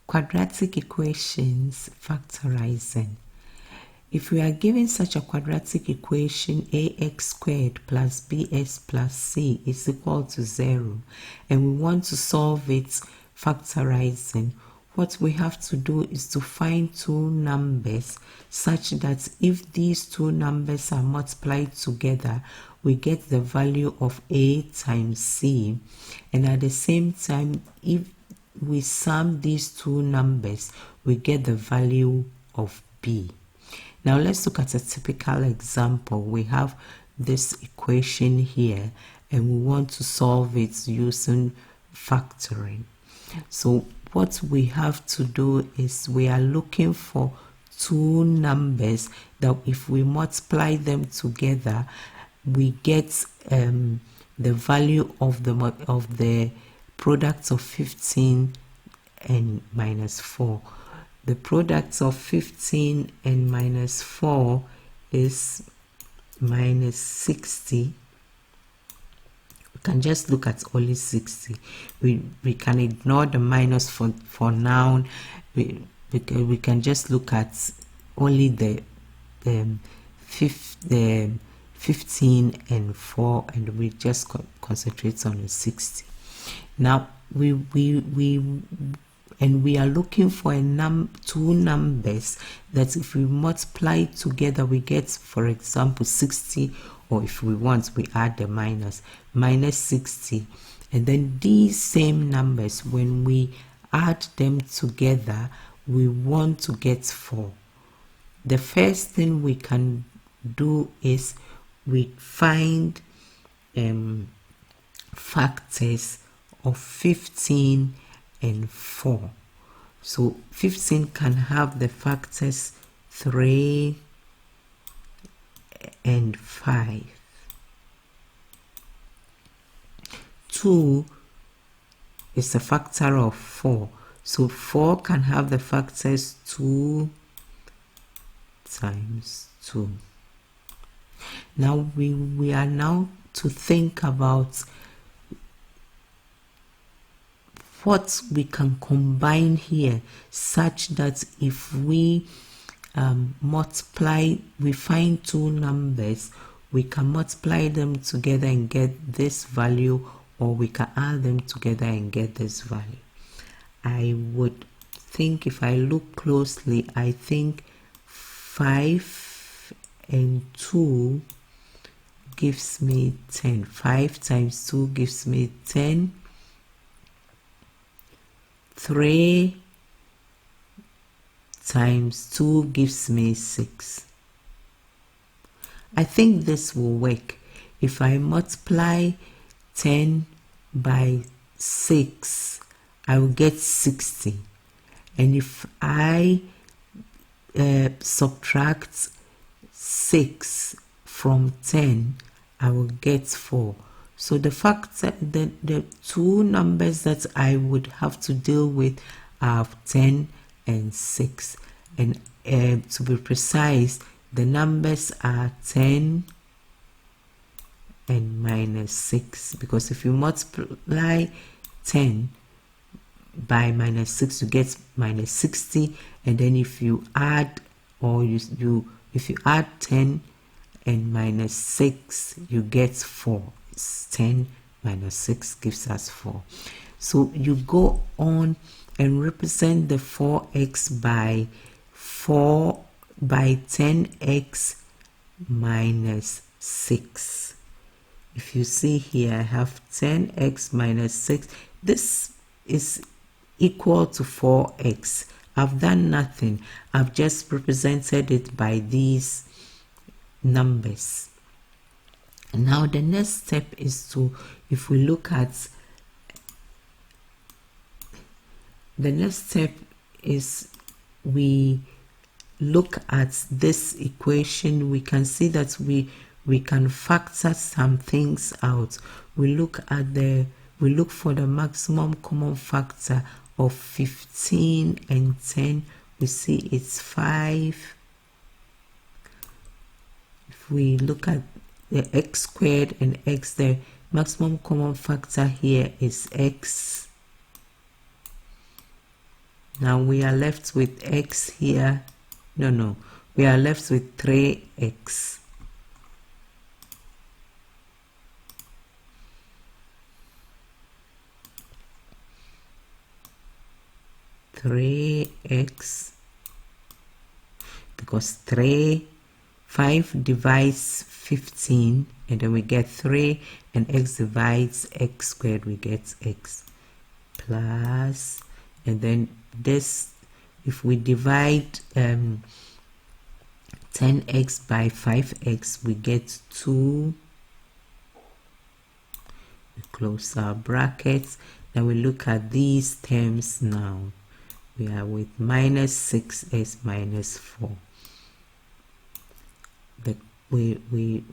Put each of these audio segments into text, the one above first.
Quadratic equations factorizing. If we are given such a quadratic equation, ax squared plus bx plus c is equal to 0, and we want to solve it factorizing, what we have to do is to find two numbers such that if these two numbers are multiplied together, we get the value of a times c, and at the same time, if we sum these two numbers, we get the value of b. Now let's look at a typical example. We have this equation here and we want to solve it using factoring. So what we have to do is we are looking for two numbers that if we multiply them together, we get the value of the product of 15 and minus 4. The product of 15 and minus 4 is minus 60. We can just look at only 60. We can ignore the minus for now. We can just look at only the 15 and 4, and we just concentrate on the 60. Now we are looking for two numbers that if we multiply together we get, for example, 60, or if we want we add the minus 60, and then these same numbers, when we add them together, we want to get 4. The first thing we can do is we find factors of 15 and 4. So 15 can have the factors 3 and 5. 2 is a factor of 4. So 4 can have the factors 2 times 2. Now we are now to think about what we can combine here such that if we multiply, we find two numbers, we can multiply them together and get this value, or we can add them together and get this value. I would think, if I look closely, I think 5 and 2 gives me 10. 5 times 2 gives me 10. 3 times 2 gives me 6. I think this will work. If I multiply 10 by 6, I will get 60. And if I subtract 6 from 10, I will get 4. So the factor, the two numbers that I would have to deal with are 10 and 6. And to be precise, the numbers are 10 and minus 6. Because if you multiply 10 by minus 6, you get minus 60. And then if you add, or if you add 10 and minus 6, you get 4. 10 minus 6 gives us 4. So you go on and represent the 4x by 10x minus 6. If you see here, I have 10x minus 6. This is equal to 4x. I've done nothing. I've just represented it by these numbers. Now the next step is to, if we look at, the next step is we look at this equation. We can see that we can factor some things out. We look for the maximum common factor of 15 and 10. We see it's 5. If we look at the x squared and x, the maximum common factor here is x. Now we are left with x here. No, we are left with 3x. Because 5 divides 15, and then we get 3, and x divides x squared, we get x plus, and then this, if we divide 10x by 5x, we get 2. We close our brackets. Then we look at these terms now. We are with minus 6x minus 4. We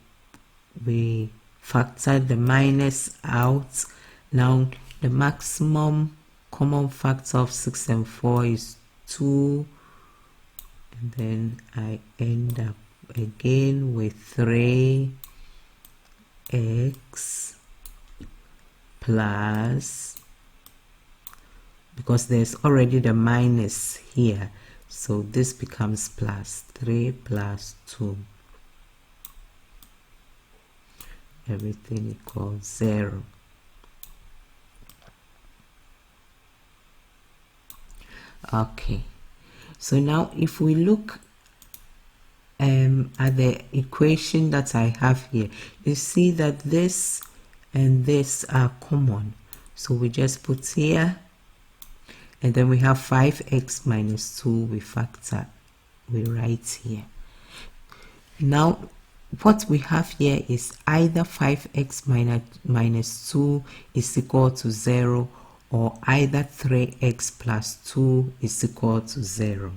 factor the minus out. Now the maximum common factor of 6 and 4 is 2. And then I end up again with 3x plus, because there's already the minus here, so this becomes plus 3 plus 2. Everything equals 0. Okay, so now if we look at the equation that I have here, you see that this and this are common, so we just put here, and then we have 5x minus 2, we factor, we write here. Now what we have here is either 5x minus 2 is equal to 0, or either 3x plus 2 is equal to 0.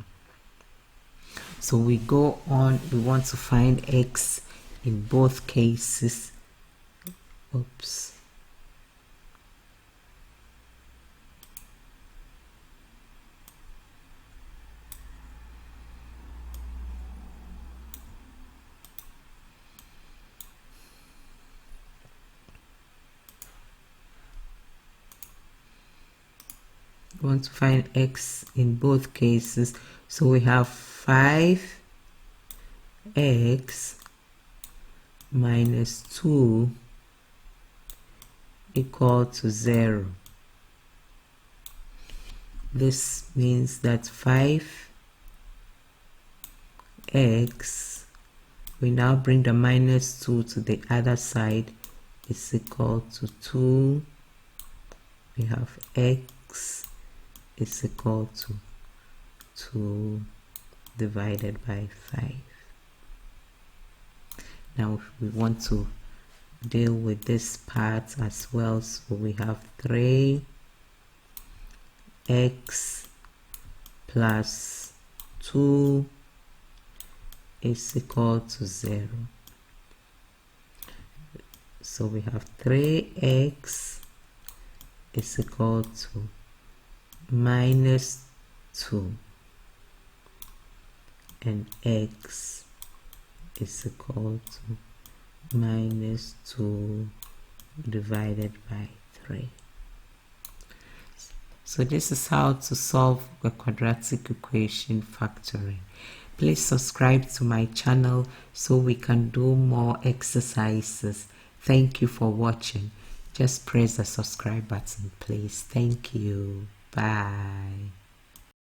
So we go on, we want to find x in both cases. Oops. We want to find x in both cases, so we have 5x minus 2 equal to 0. This means that 5x, we now bring the minus 2 to the other side, is equal to 2. We have x is equal to 2 divided by 5. Now if we want to deal with this part as well, so we have 3x plus 2 is equal to 0. So we have 3x is equal to minus 2, and x is equal to minus 2 divided by 3. So this is how to solve a quadratic equation factoring. Please subscribe to my channel so we can do more exercises. Thank you for watching. Just press the subscribe button, please. Thank you. Bye.